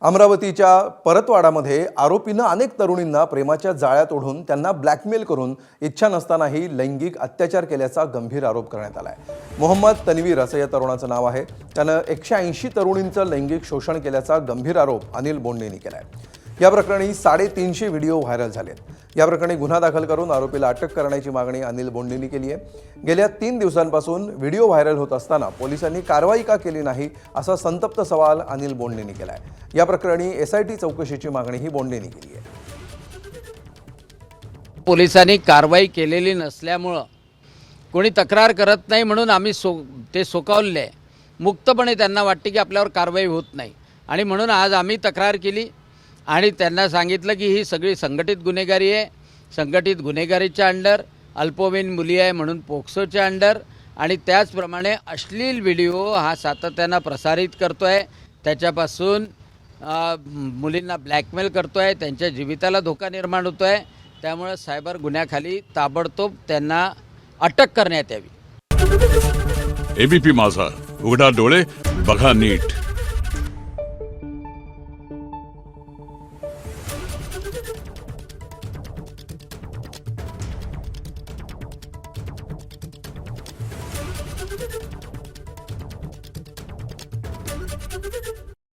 अमरावतीच्या परतवाडामध्ये आरोपीनं अनेक तरुणींना प्रेमाच्या जाळ्यात ओढून त्यांना ब्लॅकमेल करून इच्छा नसतानाही लैंगिक अत्याचार केल्याचा गंभीर आरोप करण्यात आला आहे। मोहम्मद तन्वीर असं या तरुणाचं नाव आहे। त्यानं 180 तरुणींचं लैंगिक शोषण केल्याचा गंभीर आरोप अनिल बोंडेंनी केला आहे। या प्रकरणी 350 व्हिडिओ व्हायरल झालेत। या प्रकरणी गुन्हा दाखल करून आरोपीला अटक करण्याची मागणी अनिल बोंडेंनी केली आहे। गेल्या 3 दिवसांपासून व्हिडिओ व्हायरल होत असताना पोलिसांनी कारवाई का केली नाही असा संतप्त सवाल अनिल बोंडेंनी केला आहे। या प्रकरणी SIT चौकशीची मागणीही बोंडेंनी केली आहे। पोलिसांनी कारवाई केलेली नसल्यामुळे कोणी तक्रार करत नाही म्हणून आम्ही ते सोकावले मुक्तपणे त्यांना वाटते की आपल्यावर कारवाई होत नाही आणि म्हणून आज आम्ही तक्रार केली आणि त्यांना सांगितलं की ही सगळी संघटित गुन्हेगारी आहे। संघटित गुन्हेगारीच्या अंडर अल्पवयीन मुली आहे म्हणून पोक्सोच्या अंडर आणि त्याचप्रमाणे अश्लील व्हिडिओ हा सातत्यानं प्रसारित करतोय, त्याच्यापासून मुलींना ब्लॅकमेल करतोय, त्यांच्या जीविताला धोका निर्माण होतोय। त्यामुळे सायबर गुन्ह्याखाली ताबडतोब त्यांना अटक करण्यात यावी। ABP माझा, उघडा डोळे बघा नीट।